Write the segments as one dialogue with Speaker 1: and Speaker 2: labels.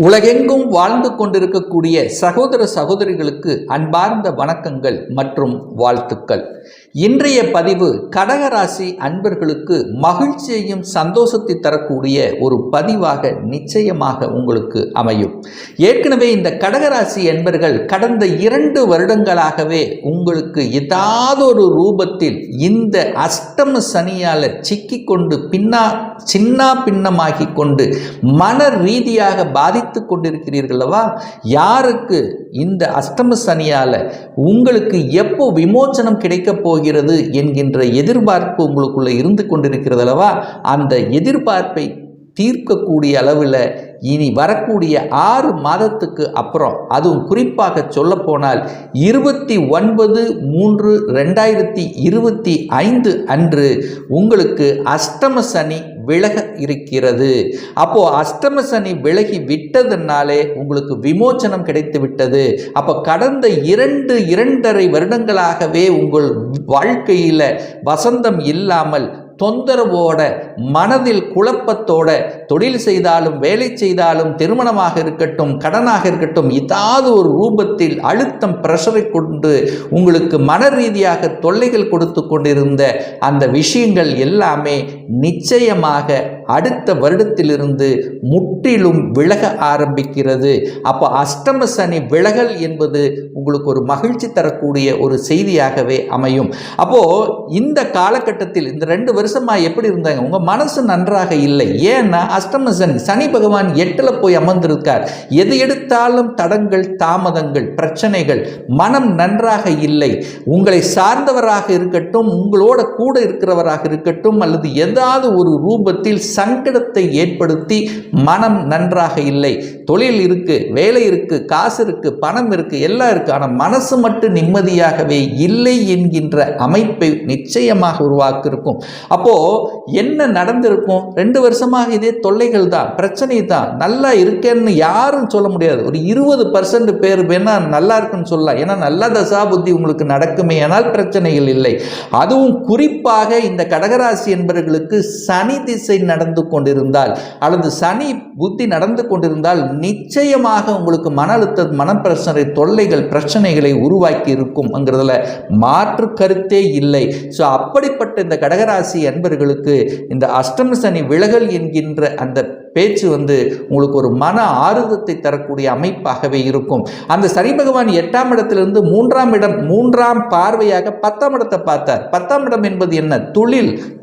Speaker 1: உலகெங்கும் வாழ்ந்து கொண்டிருக்கக்கூடிய சகோதர சகோதரிகளுக்கு அன்பார்ந்த வணக்கங்கள் மற்றும் வாழ்த்துக்கள். இன்றைய பதிவு கடகராசி அன்பர்களுக்கு மகிழ்ச்சியையும் சந்தோஷத்தை தரக்கூடிய ஒரு பதிவாக நிச்சயமாக உங்களுக்கு அமையும். ஏற்கனவே இந்த கடகராசி அன்பர்கள் கடந்த 2 வருடங்களாகவே உங்களுக்கு ஏதாவது ஒரு ரூபத்தில் இந்த அஷ்டம சனியால் சிக்கிக்கொண்டு சின்ன பின்னமாகி கொண்டு மன ரீதியாக பாதித்து கொண்டிருக்கிறீர்களவா? யாருக்கு இந்த அஷ்டம சனியால் உங்களுக்கு எப்போ விமோச்சனம் கிடைக்கப் போகிறது என்கின்ற எதிர்பார்ப்பு உங்களுக்குள்ள இருந்து கொண்டிருக்கிறது அல்லவா? அந்த எதிர்பார்ப்பை தீர்க்கக்கூடிய அளவில் இனி வரக்கூடிய 6 மாதத்துக்கு அப்புறம், அதுவும் குறிப்பாக சொல்லப்போனால் 29/3/2025 அன்று உங்களுக்கு அஷ்டம சனி விலக இருக்கிறது. அப்போ அஷ்டம சனி விலகி விட்டதுனாலே உங்களுக்கு விமோச்சனம் கிடைத்து விட்டது. அப்போ கடந்த 2.5 வருடங்களாகவே உங்கள் வாழ்க்கையில் வசந்தம் இல்லாமல் தொந்தரவோட, மனதில் குழப்பத்தோட, தொழில் செய்தாலும் வேலை செய்தாலும், திருமணமாக இருக்கட்டும் கடனாக இருக்கட்டும், ஏதாவது ஒரு ரூபத்தில் அழுத்தம் பிரஷரை கொண்டு உங்களுக்கு மன ரீதியாக தொல்லைகள் கொடுத்து கொண்டிருந்த அந்த விஷயங்கள் எல்லாமே நிச்சயமாக அடுத்த வருடத்திலிருந்து முற்றிலும் விலக ஆரம்பிக்கிறது. அப்போ அஷ்டம சனி விலகல் என்பது உங்களுக்கு ஒரு மகிழ்ச்சி தரக்கூடிய ஒரு செய்தியாகவே அமையும். அப்போ இந்த காலகட்டத்தில் இந்த 2 வருஷமா எப்படி இருந்தாங்க? உங்க மனசு நன்றாக இல்லை. ஏன்னா அஷ்டம சனி பகவான் 8ல் போய் அமர்ந்திருக்கார். எது எடுத்தாலும் தடங்கள், தாமதங்கள், பிரச்சனைகள், மனம் நன்றாக இல்லை. உங்களை சார்ந்தவராக இருக்கட்டும், உங்களோட கூட இருக்கிறவராக இருக்கட்டும், அல்லது ஏதாவது ஒரு ரூபத்தில் சங்கடத்தை ஏற்படுத்தி மனம் நன்றாக இல்லை. தொழில் இருக்கு, வேலை இருக்கு, காசு இருக்கு, பணம் இருக்கு, எல்லாம் இருக்கு, ஆனால் மனசு மட்டும் நிம்மதியாகவே இல்லை என்கின்ற அமைப்பை நிச்சயமாக உருவாக்கியிருக்கும். அப்போ என்ன நடந்திருக்கும்? 2 வருஷமாக இதே தொல்லைகள் தான், பிரச்சனை தான். நல்லா இருக்கேன்னு யாரும் சொல்ல முடியாது. ஒரு 20% பேர் வேணா நல்லா இருக்குன்னு சொல்லலாம். ஏன்னா நல்ல தசா புத்தி உங்களுக்கு நடக்குமே, ஆனால் பிரச்சனைகள் இல்லை. அதுவும் குறிப்பாக இந்த கடகராசி என்பவர்களுக்கு சனி திசை நடந்து கொண்டிருந்தால் அல்லது சனி புத்தி நடந்து கொண்டிருந்தால் நிச்சயமாக உங்களுக்கு மன அழுத்த, மனப்பிரச்சனை, தொல்லைகள், பிரச்சனைகளை உருவாக்கி இருக்கும் என்கிறதுல மாற்று கருத்தே இல்லை. ஸோ அப்படிப்பட்ட இந்த கடகராசி அன்பர்களுக்கு இந்த அஷ்டம சனி விலகல் என்கின்ற அந்த பேச்சு உங்களுக்கு ஒரு மன ஆறுதத்தை தரக்கூடிய அமைப்பாகவே இருக்கும். அந்த சனி பகவான் 8ஆம் இடத்திலிருந்து 3ஆம் இடம், 3ஆம் பார்வையாக 10ஆம் இடத்தை பார்த்தார். 10ஆம் இடம் என்பது என்ன?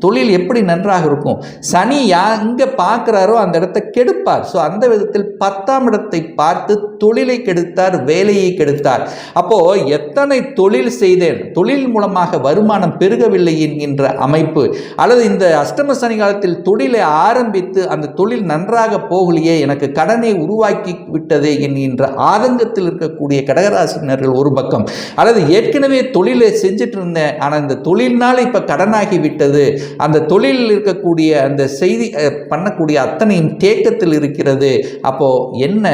Speaker 1: தொழில் எப்படி நன்றாக இருக்கும்? சனி எங்க பார்க்கிறாரோ அந்த இடத்தை கெடுப்பார். ஸோ அந்த விதத்தில் 10ஆம் இடத்தை பார்த்து தொழிலை கெடுத்தார், வேலையை கெடுத்தார். அப்போ எத்தனை தொழில் செய்தேன், தொழில் மூலமாக வருமானம் பெருகவில்லை என்கின்ற அமைப்பு, அல்லது இந்த அஷ்டம சனி காலத்தில் தொழிலை ஆரம்பித்து அந்த தொழில் நன்றாக போகலையே, எனக்கு கடனை உருவாக்கி விட்டது என்கின்ற ஆதங்கத்தில் இருக்கக்கூடிய கடகராசினர்கள் ஒரு பக்கம், அல்லது ஏற்கனவே தொழிலை செஞ்சுட்டு இருந்தேன் ஆனால் இந்த தொழில்னால இப்போ கடனாகி விட்டது, அந்த தொழிலில் இருக்கக்கூடிய அந்த செய்தி பண்ணக்கூடிய அத்தனையும் தேக்கத்தில் இருக்கிறது. அப்போ என்ன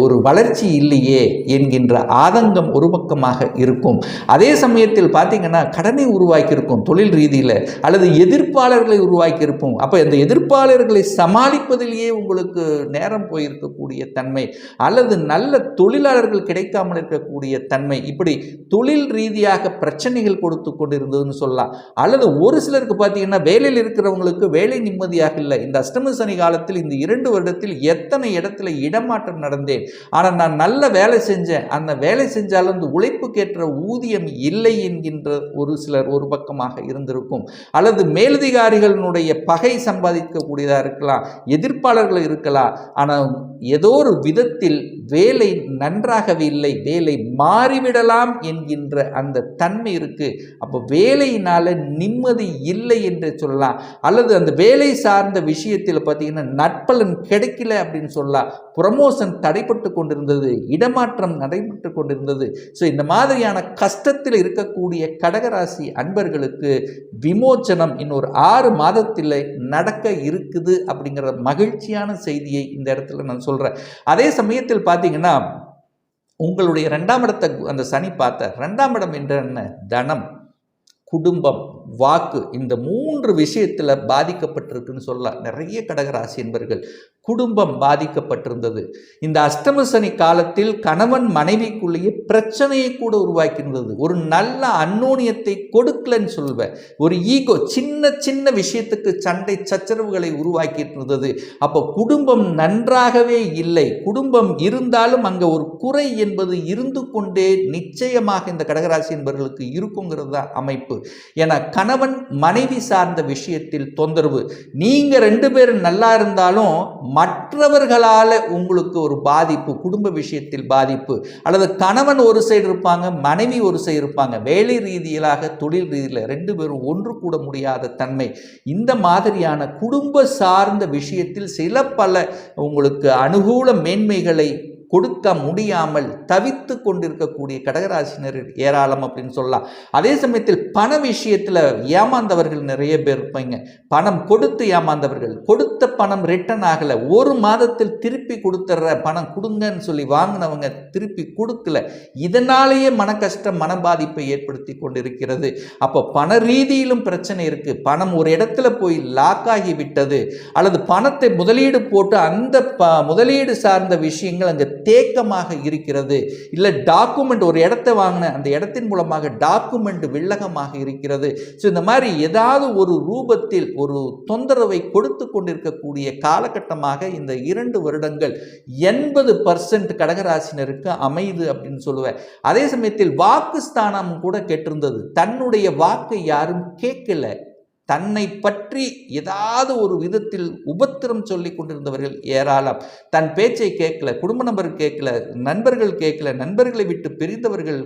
Speaker 1: ஒரு வளர்ச்சி இல்லையே என்கின்ற ஆதங்கம் ஒரு பக்கமாக இருக்கும். அதே சமயத்தில் பார்த்தீங்கன்னா கடனை உருவாக்கியிருக்கும் தொழில் ரீதியில், அல்லது எதிர்ப்பாளர்களை உருவாக்கியிருப்போம். அப்போ இந்த எதிர்ப்பாளர்களை சமாளிப்பதிலேயே உங்களுக்கு நேரம் போயிருக்கக்கூடிய தன்மை, அல்லது நல்ல தொழிலாளர்கள் கிடைக்காமல் இருக்கக்கூடிய தன்மை, இப்படி தொழில் ரீதியாக பிரச்சனைகள் கொடுத்து கொண்டிருந்ததுன்னு சொல்லலாம். அல்லது ஒரு சிலருக்கு பார்த்தீங்கன்னா வேலையில் இருக்கிறவங்களுக்கு வேலை நிம்மதியாக இல்லை. இந்த அஷ்டம சனி காலத்தில் இந்த 2 வருடத்தில் எத்தனை இடத்துல இடமாற்றம் நடந்தேன், ஆனால் நான் நல்ல வேலை செஞ்சேன், அந்த வேலை செஞ்சாலும் இந்த உழைப்புக்கேற்ற ஊதியம் இல்லை என்கின்ற ஒரு சிலர் ஒரு பக்கமாக இருந்திருக்கும். அல்லது மேலதிகாரிகளுடைய பகை சம்பாதிக்கக்கூடியதாக இருக்கலாம், எதிர்ப்பாளர்கள் இருக்கலாம். ஆனால் ஏதோ ஒரு விதத்தில் வேலை நன்றாகவே இல்லை, வேலை மாறிவிடலாம் என்கின்ற அந்த தன்மை இருக்கு. அப்போ வேலையினால நிம்மதி இல்லை என்று சொல்லலாம். அல்லது அந்த வேலை சார்ந்த விஷயத்தில் பார்த்தீங்கன்னா நற்பலன் கிடைக்கல அப்படின்னு சொல்லலாம். ப்ரமோஷன் தடைப்பட்டு கொண்டிருந்தது, இடமாற்றம் நடைபெற்று கொண்டிருந்தது. ஸோ இந்த மாதிரியான கஷ்டத்தில் இருக்கக்கூடிய கடகராசி அன்பர்களுக்கு விமோச்சனம் இன்னொரு 6 மாதத்தில் நடக்க இருக்குது அப்படிங்கிற மகிழ்ச்சியான செய்தியை இந்த இடத்துல நான் சொல்கிறேன். அதே சமயத்தில் பார்த்தீங்கன்னா உங்களுடைய 2ஆம் இடத்தை அந்த சனி பார்த்தார். 2ஆம் இடம் என்ற என்ன? தனம், குடும்பம், வாக்கு, இந்த 3 விஷயத்தில் பாதிக்கப்பட்டிருக்குன்னு சொல்லலாம். நிறைய கடகராசி என்பர்கள் குடும்பம் பாதிக்கப்பட்டிருந்தது. இந்த அஷ்டம சனி காலத்தில் கணவன் மனைவிக்குள்ளேயே பிரச்சனையை கூட உருவாக்கியிருந்தது. ஒரு நல்ல அந்யோன்யத்தை கொடுக்கலன்னு சொல்வேன். ஒரு ஈகோ, சின்ன சின்ன விஷயத்துக்கு சண்டை சச்சரவுகளை உருவாக்கிட்டு இருந்தது. அப்போ குடும்பம் நன்றாகவே இல்லை. குடும்பம் இருந்தாலும் அங்கே ஒரு குறை என்பது இருந்து கொண்டே நிச்சயமாக இந்த கடகராசி என்பவர்களுக்கு இருக்குங்கிறது தான் அமைப்பு. ஏன்னா கணவன் மனைவி சார்ந்த விஷயத்தில் தொந்தரவு. நீங்கள் 2 பேரும் நல்லா இருந்தாலும் மற்றவர்களால் உங்களுக்கு ஒரு பாதிப்பு, குடும்ப விஷயத்தில் பாதிப்பு, அல்லது கணவன் ஒரு சைடு இருப்பாங்க, மனைவி ஒரு சைடு இருப்பாங்க, வேலை ரீதியிலாக தொழில் ரீதியில் 2 பேரும் ஒன்று கூட முடியாத தன்மை. இந்த மாதிரியான குடும்ப சார்ந்த விஷயத்தில் சில பல உங்களுக்கு அனுகூல மேன்மைகளை கொடுக்க முடியாமல் தவித்து கொண்டிருக்கக்கூடிய கடகராசினர் ஏராளம் அப்படின்னு சொல்லலாம். அதே சமயத்தில் பண விஷயத்தில் ஏமாந்தவர்கள் நிறைய பேர் இருப்பாங்க. பணம் கொடுத்து ஏமாந்தவர்கள், கொடுத்த பணம் ரிட்டர்ன் ஆகலை, 1 மாதத்தில் திருப்பி கொடுத்துட்ற, பணம் கொடுங்கன்னு சொல்லி வாங்கினவங்க திருப்பி கொடுக்கல. இதனாலேயே மன கஷ்டம், மன பாதிப்பை ஏற்படுத்தி கொண்டிருக்கிறது. அப்போ பண ரீதியிலும் பிரச்சனை இருக்குது. பணம் ஒரு இடத்துல போய் லாக் ஆகி விட்டது, அல்லது பணத்தை முதலீடு போட்டு அந்த முதலீடு சார்ந்த விஷயங்கள் அங்கே தேக்கமாக இருக்கிறது. இல்லை டாக்குமெண்ட், ஒரு இடத்தை வாங்கின அந்த இடத்தின் மூலமாக டாக்குமெண்ட் வில்லகமாக இருக்கிறது. ஸோ இந்த மாதிரி ஏதாவது ஒரு ரூபத்தில் ஒரு தொந்தரவை கொடுத்து கொண்டிருக்கக்கூடிய காலகட்டமாக இந்த 2 வருடங்கள் 80% கடகராசினருக்கு அமைது அப்படின்னு சொல்லுவேன். அதே சமயத்தில் வாக்குஸ்தானம் கூட கெட்டிருந்தது. தன்னுடைய வாக்கை யாரும் கேட்கல. தன்னை பற்றி ஏதாவது ஒரு விதத்தில் உபத்திரம் சொல்லி கொண்டிருந்தவர்கள் ஏராளம். தன் பேச்சை கேட்கல, குடும்ப நபர் கேட்கல, நண்பர்கள் கேட்கல, நண்பர்களை விட்டு பிரிந்தவர்கள்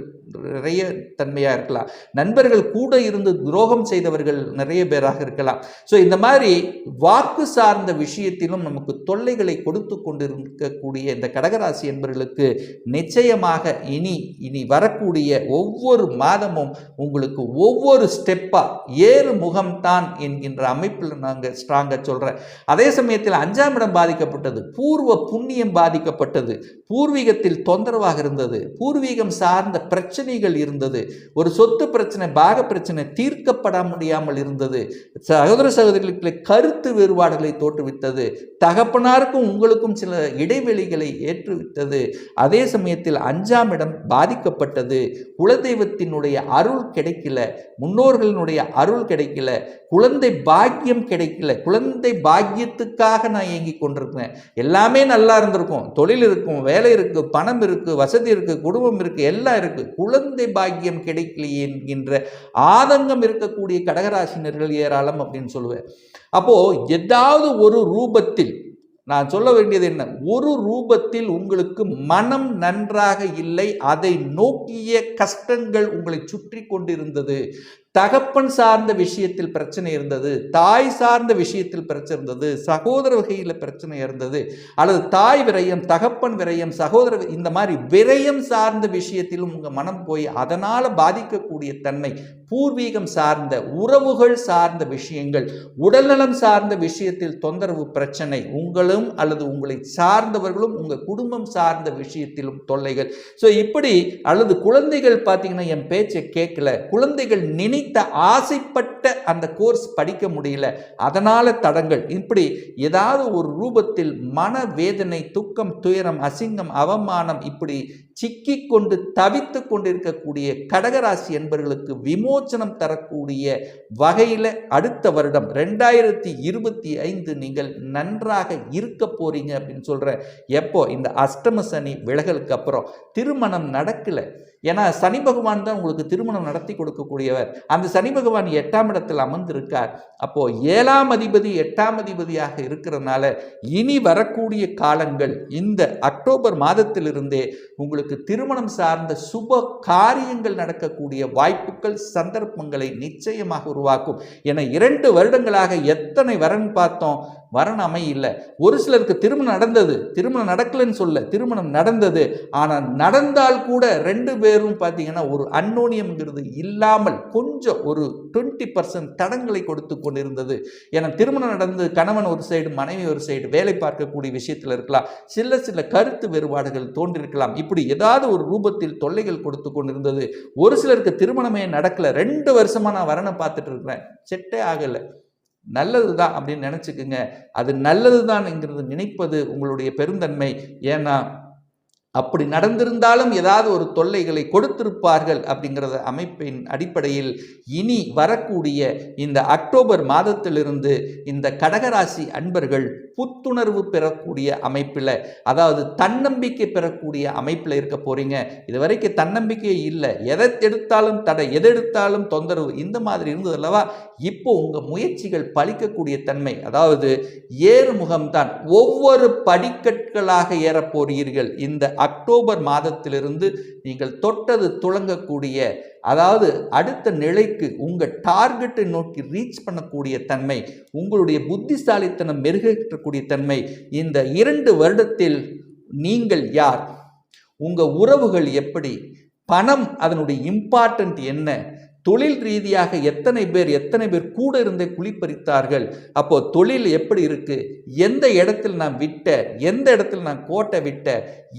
Speaker 1: நிறைய தன்மையாக இருக்கலாம், நண்பர்கள் கூட இருந்து துரோகம் செய்தவர்கள் நிறைய பேராக இருக்கலாம். ஸோ இந்த மாதிரி வாக்கு சார்ந்த விஷயத்திலும் நமக்கு தொல்லைகளை கொடுத்து கொண்டிருக்கக்கூடிய இந்த கடகராசி என்பவர்களுக்கு நிச்சயமாக இனி வரக்கூடிய ஒவ்வொரு மாதமும் உங்களுக்கு ஒவ்வொரு ஸ்டெப்பாக ஏறு முகம்தான் என்கின்ற அமைப்பில் நாங்கள் ஸ்ட்ராங்காக சொல்கிறேன். அதே சமயத்தில் 5ஆம் இடம் பாதிக்கப்பட்டது, பூர்வ புண்ணியம் பாதிக்கப்பட்டது, பூர்வீகத்தில் தொந்தரவாக இருந்தது, பூர்வீகம் சார்ந்த பிரச்சனைகள் இருந்தது, ஒரு சொத்து பிரச்சனை, பாக பிரச்சனை தீர்க்கப்பட முடியாமல் இருந்தது, சகோதர சகோதரிகளுக்கு கருத்து வேறுபாடுகளை தோற்றுவித்தது, தகப்பனாருக்கும் உங்களுக்கும் சில இடைவெளிகளை ஏற்றுவித்தது. அதே சமயத்தில் 5ஆம் இடம் பாதிக்கப்பட்டது, குலதெய்வத்தினுடைய அருள் கிடைக்கல, முன்னோர்களினுடைய அருள் கிடைக்கல, குழந்தை பாக்கியம் கிடைக்கல. குழந்தை பாக்கியத்துக்காக நான் இயங்கி கொண்டிருக்கிறேன். எல்லாமே நல்லா இருந்திருக்கும், தொழில் இருக்கும், வேலை இருக்கு, பணம் இருக்கு, வசதி இருக்கு, குடும்பம் இருக்கு, எல்லாம் இருக்கு, குழந்தை பாக்கியம் கிடைக்கலையே என்கின்ற ஆதங்கம் இருக்கக்கூடிய கடகராசினர்கள் ஏராளம் அப்படின்னு சொல்லுவேன். அப்போ ஏதாவது ஒரு ரூபத்தில் நான் சொல்ல வேண்டியது என்ன, ஒரு ரூபத்தில் உங்களுக்கு மனம் நன்றாக இல்லை, அதை நோக்கிய கஷ்டங்கள் உங்களை சுற்றி கொண்டிருந்தது. தகப்பன் சார்ந்த விஷயத்தில் பிரச்சனை இருந்தது, தாய் சார்ந்த விஷயத்தில் பிரச்சனை இருந்தது, சகோதர வகையில் பிரச்சனை இருந்தது, அல்லது தாய் விரயம், தகப்பன் விரயம், சகோதர, இந்த மாதிரி விரயம் சார்ந்த விஷயத்திலும் உங்கள் மனம் போய் அதனால் பாதிக்கக்கூடிய தன்மை, பூர்வீகம் சார்ந்த உறவுகள் சார்ந்த விஷயங்கள், உடல்நலம் சார்ந்த விஷயத்தில் தொந்தரவு பிரச்சனை, உங்களும் அல்லது உங்களை சார்ந்தவர்களும் உங்கள் குடும்பம் சார்ந்த விஷயத்திலும் தொல்லைகள். ஸோ இப்படி, அல்லது குழந்தைகள் பார்த்தீங்கன்னா என் பேச்சை கேட்கல, குழந்தைகள் ஆசைப்பட்ட அந்த கோர்ஸ் படிக்க முடியல, அதனால தடங்கள், இப்படி ஏதாவது ஒரு ரூபத்தில் மனவேதனை, துக்கம், துயரம், அசிங்கம், அவமானம், இப்படி சிக்கிக் கொண்டு தவித்து கொண்டிருக்கக்கூடிய கடகராசி என்பவர்களுக்கு விமோச்சனம் தரக்கூடிய வகையில் அடுத்த வருடம் 2025 நீங்கள் நன்றாக இருக்க போறீங்க அப்படின்னு சொல்றேன். எப்போ இந்த அஷ்டம சனி விலகலுக்கு அப்புறம். திருமணம் நடக்கல, ஏன்னா சனி பகவான் தான் உங்களுக்கு திருமணம் நடத்தி கொடுக்கக்கூடியவர். அந்த சனி பகவான் 8ஆம் இடத்தில் அமர்ந்திருக்கார். அப்போ 7ஆம் அதிபதி 8ஆம் அதிபதியாக இருக்கிறதுனால இனி வரக்கூடிய காலங்கள் இந்த அக்டோபர் மாதத்திலிருந்தே உங்களுக்கு திருமணம் சார்ந்த சுப காரியங்கள் நடக்கக்கூடிய வாய்ப்புகள், சந்தர்ப்பங்களை நிச்சயமாக உருவாக்கும். என 2 வருடங்களாக எத்தனை வரன் பார்த்தோம், வரன் அமையல. ஒரு சிலருக்கு திருமணம் நடந்தது, திருமணம் நடக்கலன்னு சொல்ல, திருமணம் நடந்தது. ஆனால் நடந்தால் கூட 2 பேரும் பார்த்தீங்கன்னா ஒரு அன்னோனியம்ங்கிறது இல்லாமல் கொஞ்சம் ஒரு 20% தடங்களை கொடுத்து கொண்டிருந்தது. ஏன்னா திருமணம் நடந்து கணவன் ஒரு சைடு மனைவி ஒரு சைடு வேலை பார்க்கக்கூடிய விஷயத்தில் இருக்கலாம், சில கருத்து வேறுபாடுகள் தோன்றிருக்கலாம், இப்படி ஏதாவது ஒரு ரூபத்தில் தொல்லைகள் கொடுத்து கொண்டிருந்தது. ஒரு சிலருக்கு திருமணமே நடக்கல, 2 வருஷமா நான் வரனை பார்த்துட்டு இருக்கிறேன், செட்டே ஆகலை, நல்லதுதான் அப்படின்னு நினைச்சுக்குங்க. அது நல்லதுதான்ங்கிறது நினைப்பது உங்களுடைய பெருந்தன்மை. ஏன்னா அப்படி நடந்திருந்தாலும் ஏதாவது ஒரு தொல்லைகளை கொடுத்திருப்பார்கள் அப்படிங்கிறத அமைப்பின் அடிப்படையில் இனி வரக்கூடிய இந்த அக்டோபர் மாதத்திலிருந்து இந்த கடகராசி அன்பர்கள் புத்துணர்வு பெறக்கூடிய அமைப்பில், அதாவது தன்னம்பிக்கை பெறக்கூடிய அமைப்பில் இருக்க போறீங்க. இதுவரைக்கும் தன்னம்பிக்கையே இல்லை, எதை எடுத்தாலும் தடை, எதை எடுத்தாலும் தொந்தரவு, இந்த மாதிரி இருந்தது அல்லவா? இப்போ உங்கள் முயற்சிகள் பலிக்கக்கூடிய தன்மை, அதாவது ஏறுமுகம்தான், ஒவ்வொரு படிக்கற்களாக ஏறப்போறீர்கள். இந்த அக்டோபர் மாதத்திலிருந்து நீங்கள் தொட்டது துளங்கக்கூடிய, அதாவது அடுத்த நிலைக்கு உங்கள் டார்கெட்டை நோக்கி ரீச் பண்ணக்கூடிய தன்மை, உங்களுடைய புத்திசாலித்தனம் மெருகேற்றக்கூடிய தன்மை. இந்த 2 வருடத்தில் நீங்கள் யார், உங்கள் உறவுகள் எப்படி, பணம் அதனுடைய இம்பார்ட்டன்ட் என்ன, தொழில் ரீதியாக எத்தனை பேர் கூட இருந்தே குளிப்பறித்தார்கள், அப்போ தொழில் எப்படி இருக்கு, எந்த இடத்தில் நான் விட்ட, எந்த இடத்தில் நான் கோட்டை விட்ட,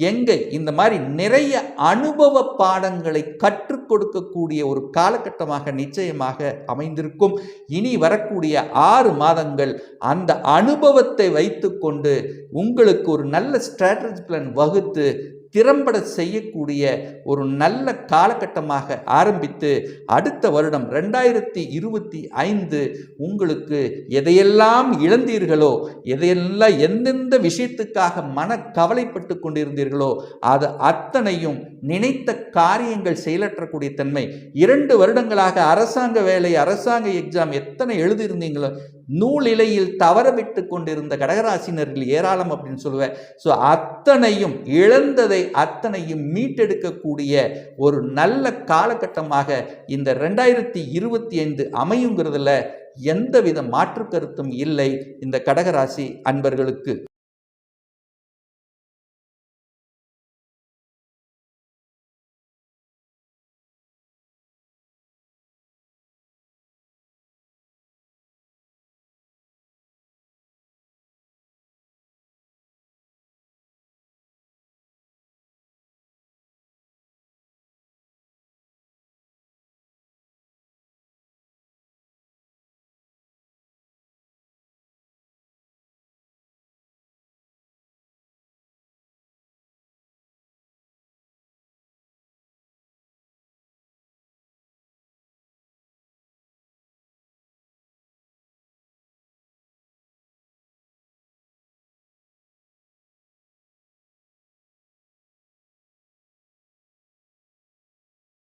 Speaker 1: எங்க, இந்த மாதிரி நிறைய அனுபவ பாடங்களை கற்றுக் கொடுக்கக்கூடிய ஒரு காலகட்டமாக நிச்சயமாக அமைந்திருக்கும். இனி வரக்கூடிய 6 மாதங்கள் அந்த அனுபவத்தை வைத்துக்கொண்டு உங்களுக்கு ஒரு நல்ல ஸ்ட்ராட்டஜி பிளான் வகுத்து திறம்பட செய்யக்கூடிய ஒரு நல்ல காலகட்டமாக ஆரம்பித்து அடுத்த வருடம் 2025 உங்களுக்கு எதையெல்லாம் இழந்தீர்களோ, எதையெல்லாம் எந்தெந்த விஷயத்துக்காக மன கவலைப்பட்டு கொண்டிருந்தீர்களோ அது அத்தனையும் நினைத்த காரியங்கள் செயலற்றக்கூடிய தன்மை. 2 வருடங்களாக அரசாங்க வேலை, அரசாங்க எக்ஸாம் எத்தனை எழுதியிருந்தீங்களோ, நூலிலையில் தவற விட்டு கொண்டிருந்த கடகராசினர்கள் ஏராளம் அப்படின்னு சொல்லுவேன். ஸோ அத்தனையும் இழந்ததை அத்தனையும் மீட்டெடுக்கக்கூடிய ஒரு நல்ல காலகட்டமாக இந்த 2025 அமையுங்கிறதுல எந்தவித மாற்று கருத்தும் இல்லை இந்த கடகராசி அன்பர்களுக்கு.